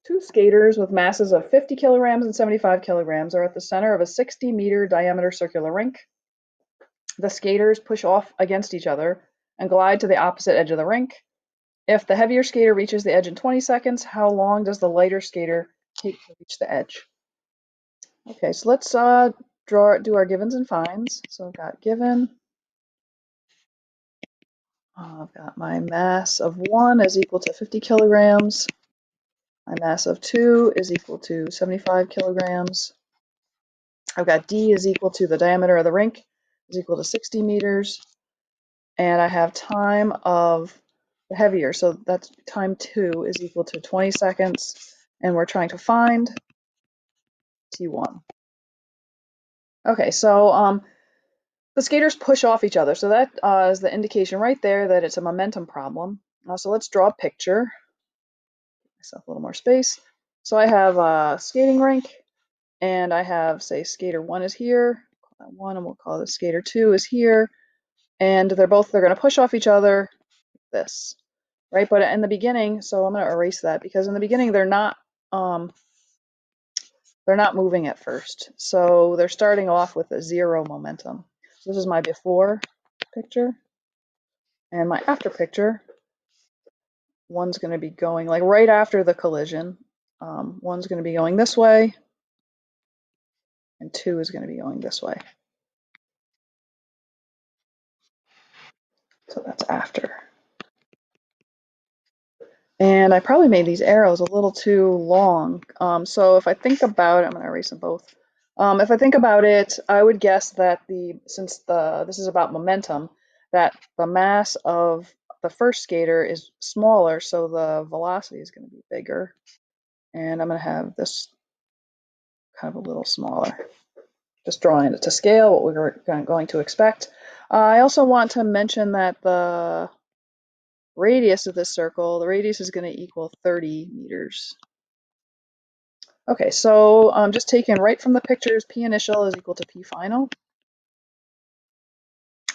Two skaters with masses of 50 kilograms and 75 kilograms are at the center of a 60-meter diameter circular rink. The skaters push off against each other and glide to the opposite edge of the rink. If the heavier skater reaches the edge in 20 seconds, how long does the lighter skater take to reach the edge? Okay, so let's do our givens and finds. So I've got given, I've got my mass of 1 is equal to 50 kilograms. My mass of 2 is equal to 75 kilograms. I've got D is equal to the diameter of the rink is equal to 60 meters. And I have time of the heavier, so that's time 2 is equal to 20 seconds. And we're trying to find T1. Okay, so the skaters push off each other. So that is the indication right there that it's a momentum problem. So let's draw a picture. Give myself a little more space. So I have a skating rink, and I have, say, skater 1 is here. Call that 1, and we'll call this skater 2 is here. And they're going to push off each other like this, right? But in the beginning, so I'm going to erase that because in the beginning they're not moving at first. So they're starting off with a 0 momentum. So this is my before picture. And my after picture, one's going to be going like right after the collision. One's going to be going this way, and 2 is going to be going this way. So that's after. And I probably made these arrows a little too long. So if I think about it, I'm going to erase them both. If I think about it, I would guess that since this is about momentum, that the mass of the first skater is smaller, so the velocity is going to be bigger. And I'm going to have this kind of a little smaller. Just drawing it to scale, what we're going to expect. I also want to mention that the radius of this circle, the radius is going to equal 30 meters. Okay, so just taken right from the pictures, P initial is equal to P final.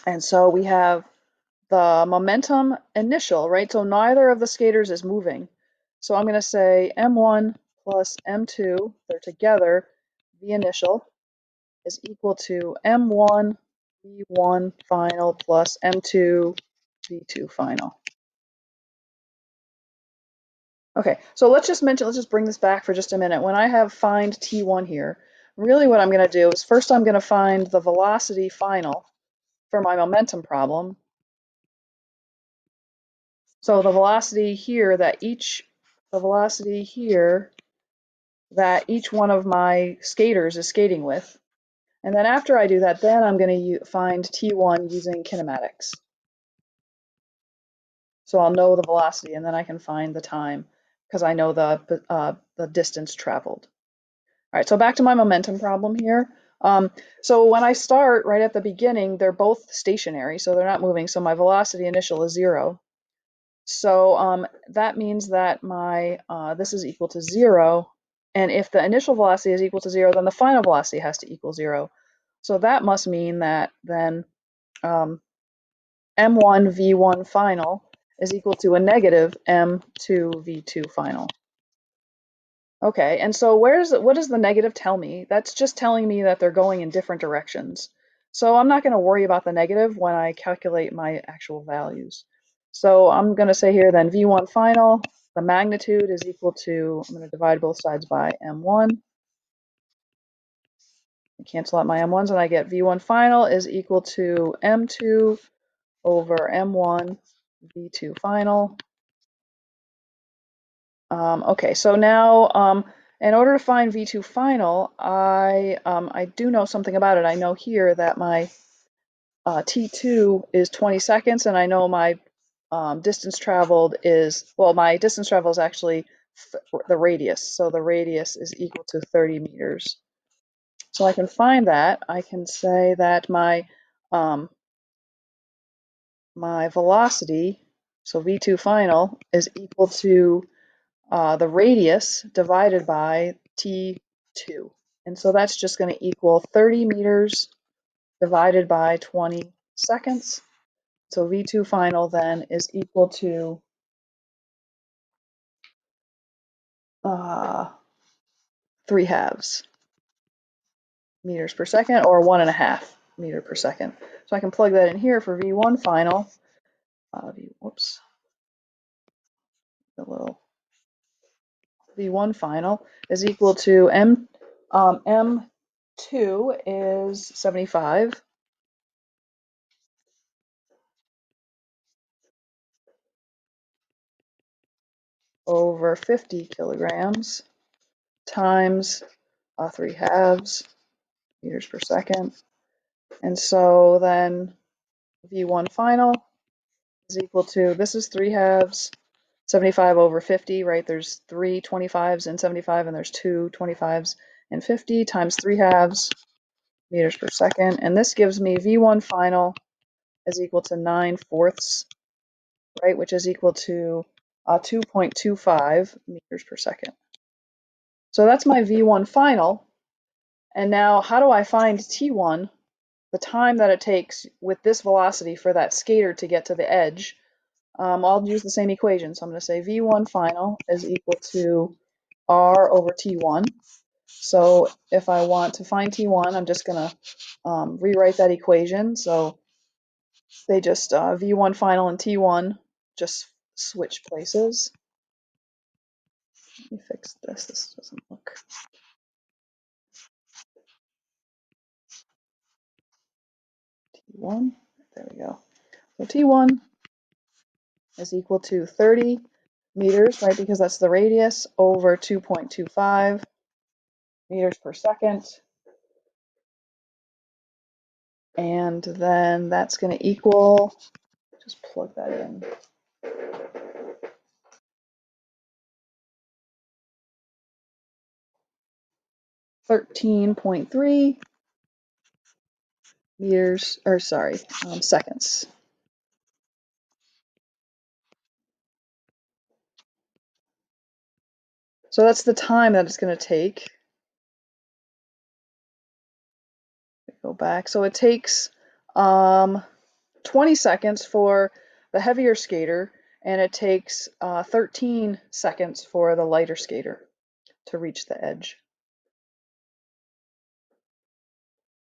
And so we have the momentum initial, right? So neither of the skaters is moving. So I'm going to say M1 plus M2, they're together, V initial is equal to M1 V1 final plus M2 V2 final. Okay, so let's just bring this back for just a minute. When I have find T1 here, really what I'm going to do is first I'm going to find the velocity final for my momentum problem. So the velocity here that each one of my skaters is skating with. And then after I do that, then I'm going to find T1 using kinematics. So I'll know the velocity, and then I can find the time because I know the distance traveled. All right, so back to my momentum problem here. So when I start right at the beginning, they're both stationary, so they're not moving. So my velocity initial is 0. So that means that my this is equal to 0. And if the initial velocity is equal to 0, then the final velocity has to equal 0. So that must mean that then M1 V1 final is equal to a negative M2 V2 final. Okay, and so what does the negative tell me? That's just telling me that they're going in different directions. So I'm not going to worry about the negative when I calculate my actual values. So I'm going to say here then V1 final, the magnitude is equal to, I'm going to divide both sides by M1. Cancel out my M1s and I get V1 final is equal to M2 over M1 V2 final. Okay, so now in order to find V2 final, I do know something about it. I know here that my T2 is 20 seconds, and I know my distance traveled is, well, my distance travel is actually the radius. So the radius is equal to 30 meters. So I can find that. I can say that my velocity, so V2 final, is equal to the radius divided by T2. And so that's just going to equal 30 meters divided by 20 seconds. So V2 final then is equal to 3/2 meters per second, or 1.5 meter per second. So I can plug that in here for V1 final. Whoops, the little V1 final is equal to M2 is 75 over 50 kilograms times 3/2 meters per second. And so then V1 final is equal to, this is 3/2, 75 over 50, right? There's 3 25s in 75, and there's 2 25s in 50, times 3/2 meters per second. And this gives me V1 final is equal to 9/4, right? Which is equal to 2.25 meters per second. So that's my V1 final. And now how do I find T1, the time that it takes with this velocity for that skater to get to the edge? I'll use the same equation. So I'm going to say V1 final is equal to R over T1. So if I want to find T1, I'm just going to rewrite that equation. So they just, V1 final and T1 just switch places. Let me fix this. This doesn't look. T1, there we go. So T1 is equal to 30 meters, right? Because that's the radius, over 2.25 meters per second. And then that's going to equal, just plug that in, 13.3 meters, or sorry, seconds. So that's the time that it's going to take. Go back. So it takes 20 seconds for the heavier skater, and it takes 13 seconds for the lighter skater to reach the edge.